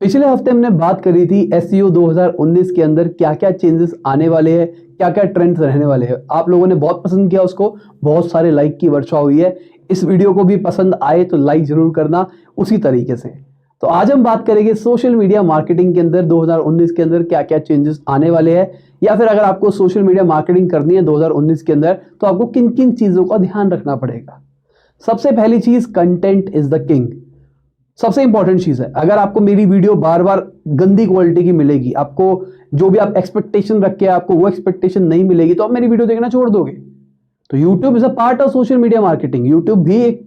पिछले हफ्ते हमने बात करी थी एसईओ 2019 के अंदर क्या क्या चेंजेस आने वाले हैं, क्या क्या ट्रेंड्स रहने वाले हैं। आप लोगों ने बहुत पसंद किया उसको, बहुत सारे लाइक की वर्षा हुई है। इस वीडियो को भी पसंद आए तो लाइक जरूर करना उसी तरीके से। तो आज हम बात करेंगे सोशल मीडिया मार्केटिंग के अंदर 2019 के अंदर क्या क्या चेंजेस आने वाले हैं, या फिर अगर आपको सोशल मीडिया मार्केटिंग करनी है 2019 के अंदर तो आपको किन किन चीजों का ध्यान रखना पड़ेगा। सबसे पहली चीज, कंटेंट इज द किंग। सबसे इंपॉर्टेंट चीज है, अगर आपको मेरी वीडियो बार बार गंदी क्वालिटी की मिलेगी, आपको जो भी आप एक्सपेक्टेशन रख के आपको वो एक्सपेक्टेशन नहीं मिलेगी, तो आप मेरी वीडियो देखना छोड़ दोगे। तो YouTube is a part of social media marketing. YouTube भी एक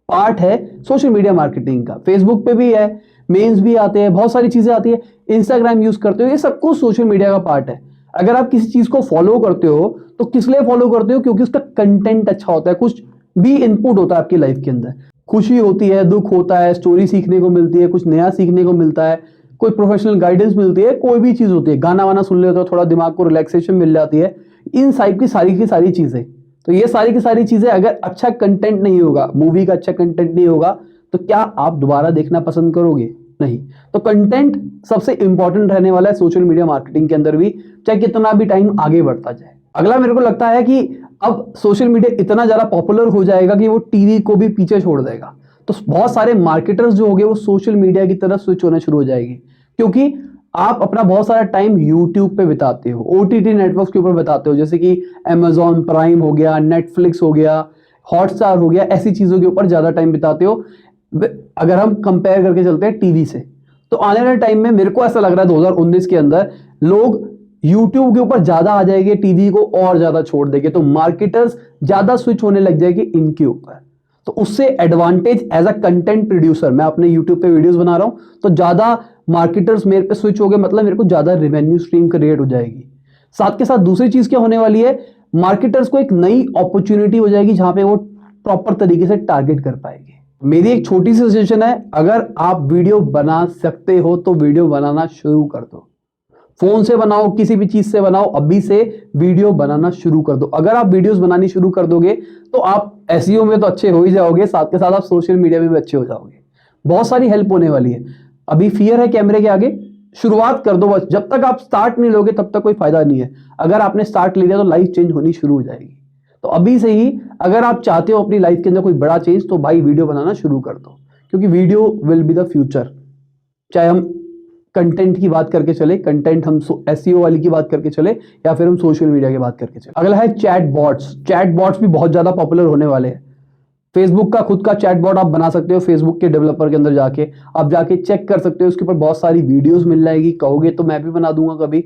पार्ट है सोशल मीडिया मार्केटिंग का। फेसबुक पे भी है, मेन्स भी आते हैं, बहुत सारी चीजें आती है। इंस्टाग्राम यूज करते हो, ये सब कुछ सोशल मीडिया का पार्ट है। अगर आप किसी चीज को फॉलो करते हो तो किस लिए फॉलो करते हो? क्योंकि उसका कंटेंट अच्छा होता है, कुछ भी इनपुट होता है आपकी लाइफ के अंदर। खुशी होती है, दुख होता है, स्टोरी सीखने को मिलती है, कुछ नया सीखने को मिलता है, कोई प्रोफेशनल गाइडेंस मिलती है, कोई भी चीज होती है, गाना वाना सुन लेते हो, थोड़ा दिमाग को रिलैक्सेशन मिल जाती है। इन साइड की सारी चीजें, तो ये सारी की सारी चीजें अगर अच्छा कंटेंट नहीं होगा, मूवी का अच्छा कंटेंट नहीं होगा, तो क्या आप दोबारा देखना पसंद करोगे? नहीं। तो कंटेंट सबसे इंपॉर्टेंट रहने वाला है सोशल मीडिया मार्केटिंग के अंदर भी, चाहे कितना भी टाइम आगे बढ़ता जाए। अगला मेरे को लगता है कि अब सोशल मीडिया इतना ज्यादा पॉपुलर हो जाएगा कि वो टीवी को भी पीछे छोड़ देगा। तो बहुत सारे मार्केटर्स जो होंगे वो सोशल मीडिया की तरफ स्विच होना शुरू हो जाएगी, क्योंकि आप अपना बहुत सारा टाइम यूट्यूब पे बिताते हो, ओटीटी नेटवर्क्स के ऊपर बिताते हो, जैसे कि Amazon प्राइम हो गया, नेटफ्लिक्स हो गया, हॉटस्टार हो गया, ऐसी चीजों के ऊपर ज्यादा टाइम बिताते हो। अगर हम कंपेयर करके चलते हैं टीवी से, तो आने वाले टाइम में मेरे को ऐसा लग रहा है 2019 के अंदर लोग यूट्यूब के ऊपर ज्यादा आ जाएंगे, टीवी को और ज्यादा छोड़ देंगे। तो मार्केटर्स ज्यादा स्विच होने लग जाएंगे इनके ऊपर। तो उससे advantage as a content producer, मैं अपने यूट्यूब पे वीडियोस बना रहा हूं तो ज्यादा मार्केटर्स मेरे पे स्विच हो गए, मतलब मेरे को ज्यादा रेवेन्यू स्ट्रीम क्रिएट हो जाएगी। साथ के साथ दूसरी चीज क्या होने वाली है, मार्केटर्स को एक नई अपॉर्चुनिटी हो जाएगी जहां पे वो प्रॉपर तरीके से टारगेट कर पाएंगे। मेरी एक छोटी सी सजेशन है, अगर आप वीडियो बना सकते हो तो वीडियो बनाना शुरू कर दो। फोन से बनाओ, किसी भी चीज से बनाओ, अभी से वीडियो बनाना शुरू कर दो। अगर आप वीडियोस बनानी शुरू कर दोगे तो आप एसईओ में तो अच्छे हो ही जाओगे, साथ के साथ आप सोशल मीडिया में भी अच्छे हो जाओगे। बहुत सारी हेल्प होने वाली है। अभी फियर है कैमरे के आगे, शुरुआत कर दो बस। जब तक आप स्टार्ट नहीं लोगे तब तक कोई फायदा नहीं है। अगर आपने स्टार्ट ले लिया तो लाइफ चेंज होनी शुरू हो जाएगी। तो अभी से ही अगर आप चाहते हो अपनी लाइफ के अंदर कोई बड़ा चेंज, तो भाई वीडियो बनाना शुरू कर दो, क्योंकि video will be the future. चाहे हम कंटेंट की बात करके चले, कंटेंट हम एसईओ वाली की बात करके चले, या फिर हम सोशल मीडिया की बात करके चले। अगला है चैट बॉट्स। चैट बॉट्स भी बहुत ज्यादा पॉपुलर होने वाले हैं। फेसबुक का खुद का चैट बॉट आप बना सकते हो, फेसबुक के डेवलपर के अंदर जाके आप जाके चेक कर सकते हो, उसके ऊपर बहुत सारी वीडियोस मिल जाएगी। कहोगे तो मैं भी बना दूंगा कभी।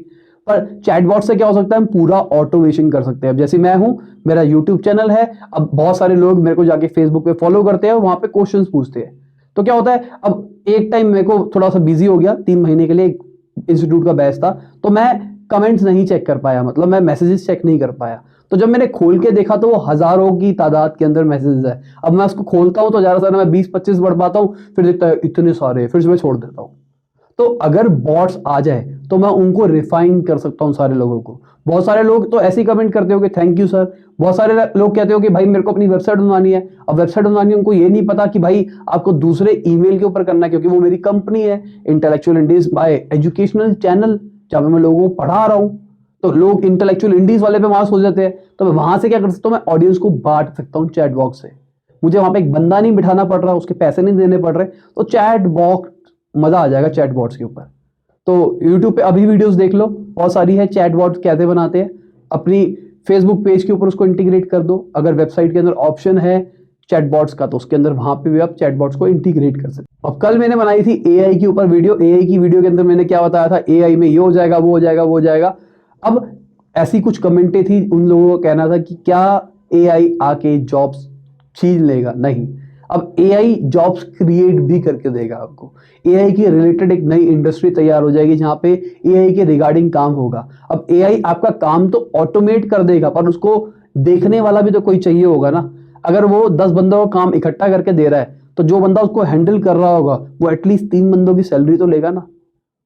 पर चैटबॉट से क्या हो सकता है, हम पूरा ऑटोमेशन कर सकते हैं। अब जैसे मैं हूं, मेरा यूट्यूब चैनल है, अब बहुत सारे लोग मेरे को जाके फेसबुक पे फॉलो करते हैं और वहां पे क्वेश्चंस पूछते हैं। तो क्या होता है, अब एक टाइम मेरे को थोड़ा सा बिजी हो गया, 3 महीने के लिए इंस्टीट्यूट का बैच था, तो मैं कमेंट्स नहीं चेक कर पाया, मतलब मैं मैसेजेस चेक नहीं कर पाया। तो जब मैंने खोल के देखा तो वो हजारों की तादाद के अंदर मैसेजेस है। अब मैं उसको खोलता हूं तो ज्यादा से ज्यादा मैं 20-25 पढ़ पाता हूं, फिर देखता है इतने सारे, फिर मैं छोड़ देता हूं। तो अगर बॉट्स आ जाए तो मैं उनको रिफाइन कर सकता हूं सारे लोगों को। बहुत सारे लोग तो ऐसे ही कमेंट करते हो कि थैंक यू सर। बहुत सारे लोग कहते हो कि भाई मेरे को अपनी वेबसाइट बनवानी है। अब वेबसाइट बनवानी है, उनको ये नहीं पता कि भाई आपको दूसरे ईमेल के ऊपर करना है, क्योंकि वो मेरी कंपनी है Intellectual Indies by educational channel, जहां मैं लोगों को पढ़ा रहा हूं। तो लोग इंटेलेक्चुअल इंडीज वाले पे वहां सोच जाते हैं, तो मैं वहां से क्या कर सकता हूं, मैं ऑडियंस को बांट सकता हूं चैट बॉक्स से। मुझे वहां पे एक बंदा नहीं बिठाना पड़ रहा, उसके पैसे नहीं देने पड़ रहे। तो चैट बॉक्स, मजा आ जाएगा चैट बॉट्स के ऊपर। तो YouTube पे अभी वीडियोस देख लो, बहुत सारी है चैट बॉट्स कैसे बनाते हैं। अपनी फेसबुक पेज के ऊपर उसको इंटीग्रेट कर दो। अगर वेबसाइट के अंदर ऑप्शन है चैट बॉट्स का, तो उसके अंदर वहां पे भी आप चैट बॉट्स को इंटीग्रेट कर सकते हो। अब कल मैंने बनाई थी एआई के ऊपर वीडियो। एआई की वीडियो के अंदर मैंने क्या बताया था, एआई में ये हो जाएगा, वो हो जाएगा, वो हो जाएगा। अब ऐसी कुछ कमेंटें थी, उन लोगों का कहना था कि क्या एआई आके जॉब्स छीन लेगा? नहीं। अब एआई जॉब्स क्रिएट भी करके देगा आपको। एआई के रिलेटेड एक नई इंडस्ट्री तैयार हो जाएगी जहां पे एआई के रिगार्डिंग काम होगा। अब एआई आपका काम तो ऑटोमेट कर देगा, पर उसको देखने वाला भी तो कोई चाहिए होगा ना। अगर वो 10 बंदों का काम इकट्ठा करके दे रहा है, तो जो बंदा उसको हैंडल कर रहा होगा वो एटलीस्ट 3 बंदों की सैलरी तो लेगा ना।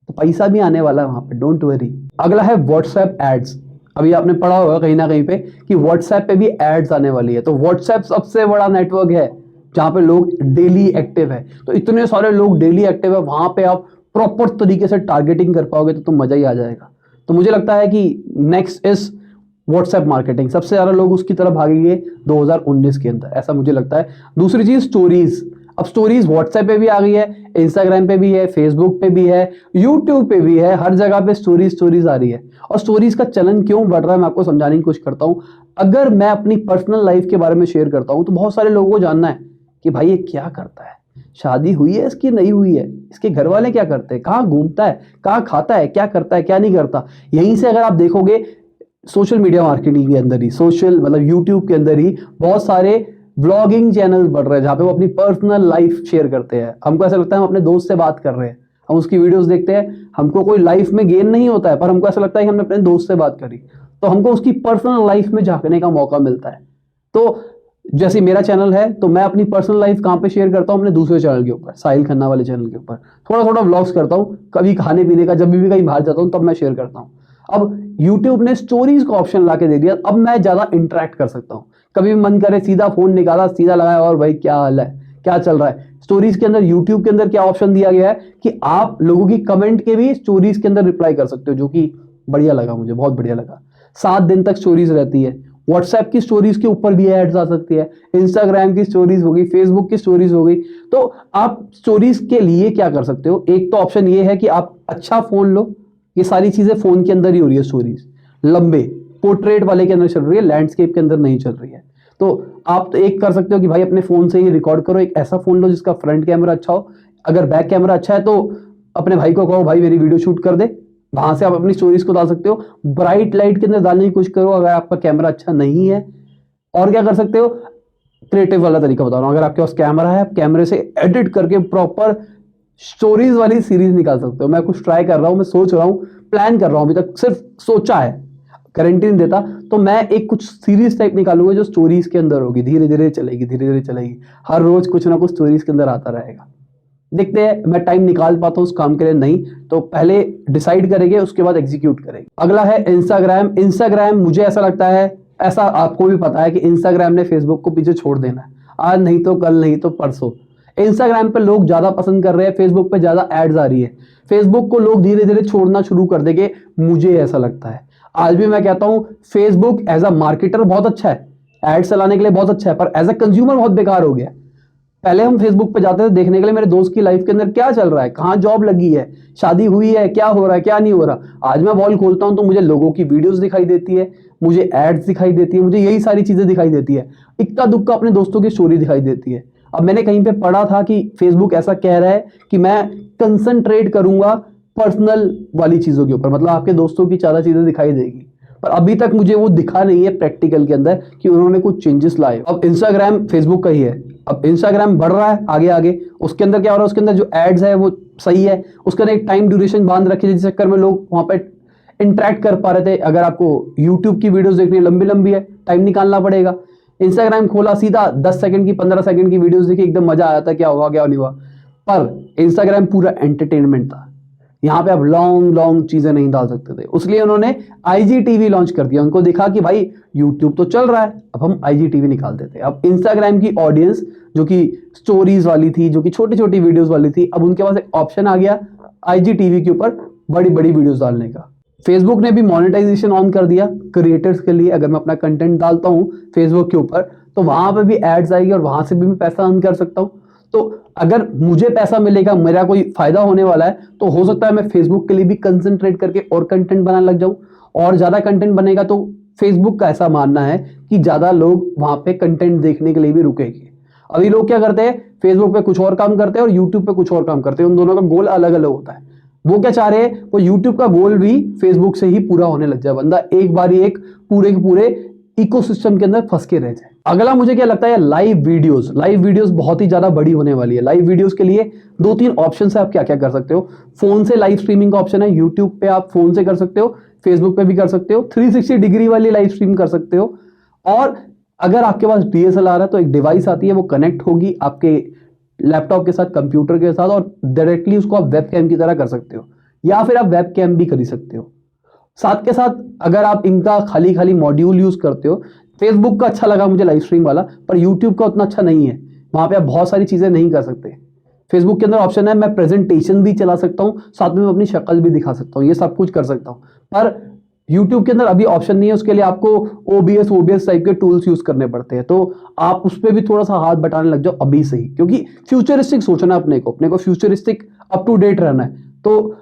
तो पैसा भी आने वाला है वहां पे, डोंट वरी। अगला है व्हाट्सएप एड्स। अभी आपने पढ़ा होगा कहीं ना कहीं पे कि व्हाट्सएप पे भी एड्स आने वाली है। तो व्हाट्सएप सबसे बड़ा नेटवर्क है जहां पे लोग डेली एक्टिव है। तो इतने सारे लोग डेली एक्टिव है, वहां पे आप प्रॉपर तरीके से टारगेटिंग कर पाओगे तो मजा ही आ जाएगा। तो मुझे लगता है कि नेक्स्ट इज व्हाट्सएप मार्केटिंग, सबसे ज्यादा लोग उसकी तरफ भागेंगे 2019 के अंदर, ऐसा मुझे लगता है। दूसरी चीज स्टोरीज, अब स्टोरीज व्हाट्सएप पे भी आ गई है, इंस्टाग्राम पे भी है, फेसबुक पे भी है, यूट्यूब पे भी है, हर जगह पे स्टोरीज आ रही है। और स्टोरीज का चलन क्यों बढ़ रहा है मैं आपको समझाने की कोशिश करता हूं। अगर मैं अपनी पर्सनल लाइफ के बारे में शेयर करता हूं तो बहुत सारे लोगों को जानना है कि भाई ये क्या करता है, शादी हुई है इसकी नहीं हुई है, इसके घर वाले क्या करते हैं, कहाँ घूमता है, कहाँ खाता है, क्या करता है, क्या नहीं करता। यहीं से अगर आप देखोगे सोशल मीडिया मार्केटिंग के अंदर ही, सोशल मतलब यूट्यूब के अंदर ही बहुत सारे व्लॉगिंग चैनल बढ़ रहे हैं जहां पे वो अपनी पर्सनल लाइफ शेयर करते हैं। हमको ऐसा लगता है हम अपने दोस्त से बात कर रहे हैं, हम उसकी वीडियोस देखते हैं, हमको कोई लाइफ में गेन नहीं होता है, पर हमको ऐसा लगता है कि हमने अपने दोस्त से बात करी, तो हमको उसकी पर्सनल लाइफ में झांकने का मौका मिलता है। तो जैसे मेरा चैनल है तो मैं अपनी पर्सनल लाइफ कहाँ पे शेयर करता हूँ, अपने दूसरे चैनल के ऊपर, साहिल खन्ना वाले चैनल के ऊपर थोड़ा थोड़ा व्लॉग्स करता हूँ, कभी खाने पीने का, जब भी कहीं बाहर जाता हूँ तब मैं शेयर करता हूँ। अब YouTube ने स्टोरीज का ऑप्शन ला के दे दिया, अब मैं ज्यादा इंटरेक्ट कर सकता हूँ। कभी भी मन करे सीधा फोन निकाला, सीधा लगाया और भाई क्या हाल है, क्या चल रहा है। स्टोरीज के अंदर YouTube के अंदर क्या ऑप्शन दिया गया है कि आप लोगों की कमेंट के भी स्टोरीज के अंदर रिप्लाई कर सकते हो, जो कि बढ़िया लगा, मुझे बहुत बढ़िया लगा। 7 दिन तक स्टोरीज रहती है। व्हाट्सएप की स्टोरीज के ऊपर भी एड्स आ सकती है, इंस्टाग्राम की स्टोरीज हो गई, फेसबुक की स्टोरीज हो गई। तो आप स्टोरीज के लिए क्या कर सकते हो, एक तो ऑप्शन ये है कि आप अच्छा फोन लो, ये सारी चीजें फोन के अंदर ही हो रही है, स्टोरीज लंबे पोर्ट्रेट वाले के अंदर चल रही है, लैंडस्केप के अंदर नहीं चल रही है। तो आप तो एक कर सकते हो कि भाई अपने फोन से ही रिकॉर्ड करो, एक ऐसा फोन लो जिसका फ्रंट कैमरा अच्छा हो, अगर बैक कैमरा अच्छा है तो अपने भाई को कहो भाई मेरी वीडियो शूट कर दे, वहां से आप अपनी स्टोरीज को डाल सकते हो। ब्राइट लाइट के अंदर डालने की कोशिश करो अगर आपका कैमरा अच्छा नहीं है। और क्या कर सकते हो, क्रिएटिव वाला तरीका बता रहा हूं, अगर आपके पास कैमरा है, आप कैमरे से एडिट करके प्रॉपर स्टोरीज वाली सीरीज निकाल सकते हो। मैं कुछ ट्राई कर रहा हूं, मैं सोच रहा हूं, प्लान कर रहा हूं, अभी तक सिर्फ सोचा है, गारंटी नहीं देता। तो मैं एक कुछ सीरीज टाइप निकालूंगा जो स्टोरीज के अंदर होगी, धीरे धीरे चलेगी, धीरे धीरे चलेगी, हर रोज कुछ ना कुछ स्टोरीज के अंदर आता रहेगा। देखते हैं मैं टाइम निकाल पाता हूं उस काम के लिए, नहीं तो पहले डिसाइड करेंगे उसके बाद एग्जीक्यूट करेंगे। अगला है इंस्टाग्राम। इंस्टाग्राम मुझे ऐसा लगता है, ऐसा आपको भी पता है कि इंस्टाग्राम ने फेसबुक को पीछे छोड़ देना है, आज नहीं तो कल, नहीं तो परसों। इंस्टाग्राम पे लोग ज्यादा पसंद कर रहे हैं, फेसबुक पे ज्यादा एड्स आ रही है, फेसबुक को लोग धीरे धीरे छोड़ना शुरू कर देंगे, मुझे ऐसा लगता है। आज भी मैं कहता हूं फेसबुक एज अ मार्केटर बहुत अच्छा है, एड्स चलाने के लिए बहुत अच्छा है, पर एज अ कंज्यूमर बहुत बेकार हो गया। पहले हम फेसबुक पे जाते थे देखने के लिए मेरे दोस्त की लाइफ के अंदर क्या चल रहा है, कहाँ जॉब लगी है, शादी हुई है, क्या हो रहा है, क्या नहीं हो रहा। आज मैं वॉल खोलता हूं तो मुझे लोगों की वीडियोस दिखाई देती है, मुझे एड्स दिखाई देती है, मुझे यही सारी चीजें दिखाई देती है, इक्का दुक्का अपने दोस्तों की स्टोरी दिखाई देती है। अब मैंने कहीं पे पढ़ा था कि फेसबुक ऐसा कह रहा है कि मैं कंसंट्रेट करूंगा पर्सनल वाली चीजों के ऊपर, मतलब आपके दोस्तों की ज्यादा चीजें दिखाई देगी, पर अभी तक मुझे वो दिखा नहीं है प्रैक्टिकल के अंदर कि उन्होंने कुछ चेंजेस लाए। अब इंस्टाग्राम फेसबुक का ही है, अब इंस्टाग्राम बढ़ रहा है आगे आगे, उसके अंदर क्या हो रहा है, उसके अंदर जो एड्स है वो सही है, उसके अंदर एक टाइम ड्यूरेशन बांध रखी है जिस चक्कर में लोग वहां पे इंटरेक्ट कर पा रहे थे। अगर आपको यूट्यूब की वीडियोस देखनी है, लंबी लंबी है, टाइम निकालना पड़ेगा। इंस्टाग्राम खोला, सीधा 10 सेकंड की 15 सेकंड की वीडियोस देखी, एकदम मजा आया था, क्या हुआ क्या नहीं हुआ। पर इंस्टाग्राम पूरा एंटरटेनमेंट था, यहाँ पे आप लॉन्ग लॉन्ग चीजें नहीं डाल सकते थे, इसलिए उन्होंने IGTV लॉन्च कर दिया। उनको देखा कि भाई यूट्यूब तो चल रहा है, अब हम IGTV निकाल देते हैं। अब इंस्टाग्राम की ऑडियंस जो कि स्टोरीज वाली थी, जो कि छोटी छोटी वीडियोस वाली थी, अब उनके पास एक ऑप्शन आ गया IGTV के ऊपर बड़ी बड़ी वीडियोस डालने का। फेसबुक ने भी मोनेटाइजेशन ऑन कर दिया क्रिएटर्स के लिए, अगर मैं अपना कंटेंट डालता हूं फेसबुक के ऊपर तो वहां पे भी एड्स आएगी और वहां से भी मैं पैसा अर्न कर सकता हूं। तो अगर मुझे पैसा मिलेगा, मेरा कोई फायदा होने वाला है, तो हो सकता है मैं फेसबुक के लिए भी कंसंट्रेट करके और कंटेंट बनाने लग जाऊं, और ज्यादा कंटेंट बनेगा तो फेसबुक का ऐसा मानना है कि ज्यादा लोग वहां पे कंटेंट देखने के लिए भी रुकेंगे। अभी लोग क्या करते हैं, फेसबुक पे कुछ और काम करते हैं और यूट्यूब पे कुछ और काम करते हैं, उन दोनों का गोल अलग अलग होता है। वो क्या चाह रहे हैं, वो यूट्यूब का गोल भी फेसबुक से ही पूरा होने लग जाए, बंदा एक बारी एक पूरे के पूरे इकोसिस्टम के अंदर फंस के रह जाए। अगला मुझे क्या लगता है, लाइव वीडियोस। लाइव वीडियोस बहुत ही ज्यादा बड़ी होने वाली है। लाइव वीडियोस के लिए 2-3 ऑप्शन है, आप क्या क्या कर सकते हो। फोन से लाइव स्ट्रीमिंग का ऑप्शन है, यूट्यूब पे आप फोन से कर सकते हो, फेसबुक पे भी कर सकते हो, 360 डिग्री वाली लाइव स्ट्रीम कर सकते हो। और अगर आपके पास DSLR है तो एक डिवाइस आती है, वो कनेक्ट होगी आपके लैपटॉप के साथ, कंप्यूटर के साथ, और डायरेक्टली उसको आप वेबकैम की तरह कर सकते हो, या फिर आप वेबकैम भी कर सकते हो। साथ के साथ अगर आप इनका खाली खाली मॉड्यूल यूज करते हो, फेसबुक का अच्छा लगा मुझे लाइव स्ट्रीम वाला, पर यूट्यूब का उतना अच्छा नहीं है, वहां पे आप बहुत सारी चीजें नहीं कर सकते। फेसबुक के अंदर ऑप्शन है मैं प्रेजेंटेशन भी चला सकता हूं, साथ में मैं अपनी शक्ल भी दिखा सकता हूं, ये सब कुछ कर सकता हूं। पर YouTube के अंदर अभी ऑप्शन नहीं है, उसके लिए आपको OBS टाइप के टूल्स यूज करने पड़ते हैं। तो आप उस पर भी थोड़ा सा हाथ बटाने लग जाओ अभी से ही, क्योंकि फ्यूचरिस्टिक सोचना है अपने को फ्यूचरिस्टिक अप टू डेट रहना है। तो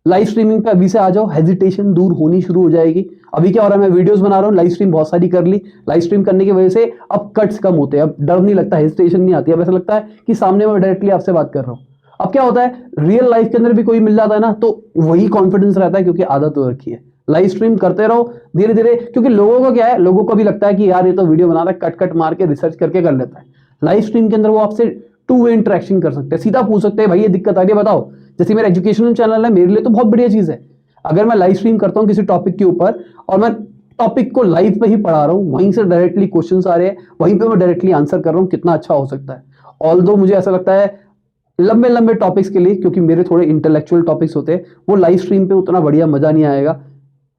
लाइव स्ट्रीमिंग पे अभी से आ जाओ, हेजिटेशन दूर होनी शुरू हो जाएगी। अभी क्या हो रहा है, मैं वीडियोस बना रहा हूँ, लाइव स्ट्रीम बहुत सारी कर ली, लाइव स्ट्रीम करने की वजह से अब कट्स कम होते हैं, अब डर नहीं लगता, हेजिटेशन नहीं आती, अब ऐसा लगता है कि सामने मैं डायरेक्टली आपसे बात कर रहा हूँ। अब क्या होता है, रियल लाइफ के अंदर भी कोई मिल जाता है ना, तो वही कॉन्फिडेंस रहता है, क्योंकि आदत हो रखी है। लाइव स्ट्रीम करते रहो धीरे धीरे, क्योंकि लोगों को क्या है, लोगों को भी लगता है कि यार ये तो वीडियो बना रहा है, कट कट मार के रिसर्च करके कर लेता है। लाइव स्ट्रीम के अंदर वो आपसे टू वे इंटरेक्शन कर सकते हैं, सीधा पूछ सकते हैं भाई ये दिक्कत आ रही है बताओ। जैसे मेरा एजुकेशनल चैनल है, मेरे लिए तो बहुत बढ़िया चीज है। अगर मैं लाइव स्ट्रीम करता हूं किसी टॉपिक के ऊपर और मैं टॉपिक को लाइव पे ही पढ़ा रहा हूं, वहीं से डायरेक्टली क्वेश्चंस आ रहे हैं, वहीं पे मैं डायरेक्टली आंसर कर रहा हूं, कितना अच्छा हो सकता है। ऑल्दो मुझे ऐसा लगता है लंबे लंबे टॉपिक्स के लिए, क्योंकि मेरे थोड़े इंटेलेक्चुअल टॉपिक्स होते हैं, वो लाइव स्ट्रीम पे उतना बढ़िया मजा नहीं आएगा।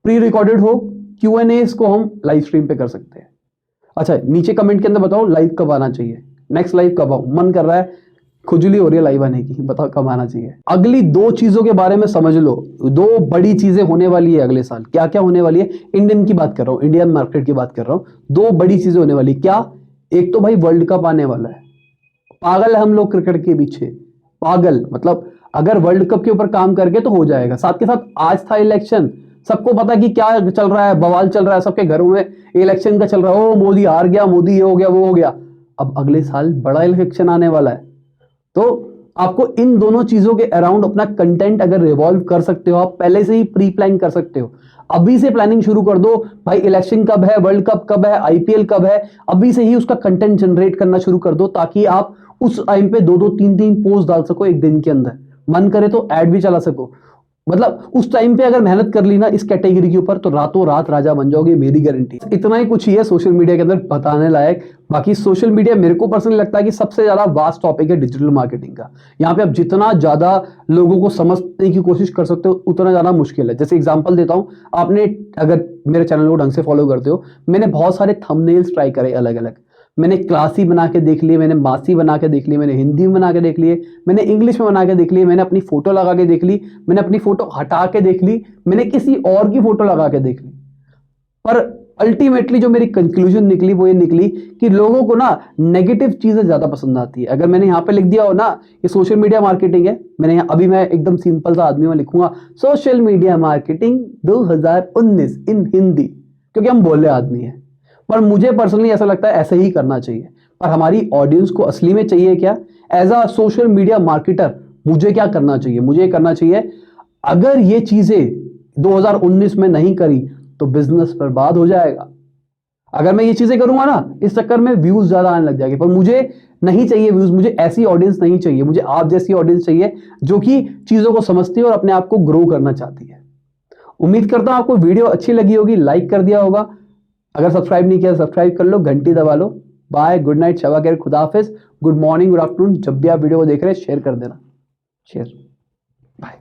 प्री रिकॉर्डेड हो Q&A को हम लाइव स्ट्रीम पे कर सकते हैं। अच्छा, नीचे कमेंट के अंदर बताओ लाइव कब आना चाहिए, नेक्स्ट लाइव कब आऊं, मन कर रहा है, खुजली हो रही है लाइव आने की, बताओ कब आना चाहिए। अगली 2 चीजों के बारे में समझ लो, 2 बड़ी चीजें होने वाली है अगले साल। क्या क्या होने वाली है, इंडियन की बात कर रहा हूं, इंडियन मार्केट की बात कर रहा हूं। 2 बड़ी चीजें होने वाली, क्या? एक तो भाई वर्ल्ड कप आने वाला है। पागल है हम लोग क्रिकेट के पीछे, पागल, मतलब अगर वर्ल्ड कप के ऊपर काम करके तो हो जाएगा। साथ के साथ आज था इलेक्शन, सबको पता कि क्या चल रहा है, बवाल चल रहा है, सबके घरों में इलेक्शन का चल रहा है, ओ मोदी हार गया, मोदी ये हो गया वो हो गया। अब अगले साल बड़ा इलेक्शन आने वाला है, तो आपको इन दोनों चीजों के अराउंड अपना कंटेंट अगर रिवॉल्व कर सकते हो, आप पहले से ही प्री प्लान कर सकते हो। अभी से प्लानिंग शुरू कर दो भाई, इलेक्शन कब है, वर्ल्ड कप कब है, IPL कब है, अभी से ही उसका कंटेंट जनरेट करना शुरू कर दो, ताकि आप उस टाइम पे 2-2 3-3 पोस्ट डाल सको एक दिन के अंदर, मन करे तो ऐड भी चला सको। मतलब उस टाइम पे अगर मेहनत कर ली ना इस कैटेगरी के ऊपर, तो रातों रात राजा बन जाओगे, मेरी गारंटी। इतना ही कुछ ही है सोशल मीडिया के अंदर बताने लायक। बाकी सोशल मीडिया मेरे को पर्सनली लगता है कि सबसे ज्यादा वास्ट टॉपिक है डिजिटल मार्केटिंग का। यहाँ पे आप जितना ज्यादा लोगों को समझने की कोशिश कर सकते हो, उतना ज्यादा मुश्किल है। जैसे एग्जांपल देता हूं, आपने अगर मेरे चैनल को ढंग से फॉलो करते हो, मैंने बहुत सारे थंबनेल्स ट्राई करे अलग अलग। मैंने क्लासी बना के देख लिए, मैंने मासी बना के देख लिए, मैंने हिंदी में बना के देख लिए, मैंने इंग्लिश में बना के देख लिए, मैंने अपनी फोटो लगा के देख ली, मैंने अपनी फोटो हटा के देख ली, मैंने किसी और की फोटो लगा के देख ली। पर अल्टीमेटली जो मेरी कंक्लूजन निकली वो ये निकली कि लोगों को ना नेगेटिव चीजें ज्यादा पसंद आती है। अगर मैंने यहाँ पे लिख दिया हो ना ये सोशल मीडिया मार्केटिंग है, मैंने अभी मैं एकदम सिंपल सा आदमी में लिखूंगा सोशल मीडिया मार्केटिंग 2019 इन हिंदी, क्योंकि हम बोले आदमी है। पर मुझे पर्सनली ऐसा लगता है ऐसे ही करना चाहिए। पर हमारी ऑडियंस को असली में चाहिए क्या? As a social media marketer मुझे क्या करना चाहिए? मुझे करना चाहिए, अगर ये चीजें 2019 में नहीं करी तो बिजनेस बर्बाद हो जाएगा। अगर मैं ये चीजें करूंगा ना, इस चक्कर में व्यूज ज्यादा आने लग जाएंगे, पर मुझे नहीं चाहिए व्यूज, मुझे ऐसी ऑडियंस नहीं चाहिए, मुझे आप जैसी ऑडियंस चाहिए जो कि चीजों को समझती है और अपने आप को ग्रो करना चाहती है। उम्मीद करता हूं आपको वीडियो अच्छी लगी होगी, लाइक कर दिया होगा। अगर सब्सक्राइब नहीं किया सब्सक्राइब कर लो, घंटी दबा लो। बाय, गुड नाइट, शबा खैर, खुदा हाफिज, गुड मॉर्निंग, गुड आफ्टरनून, जब भी आप वीडियो को देख रहे हैं शेयर कर देना, शेयर, बाय।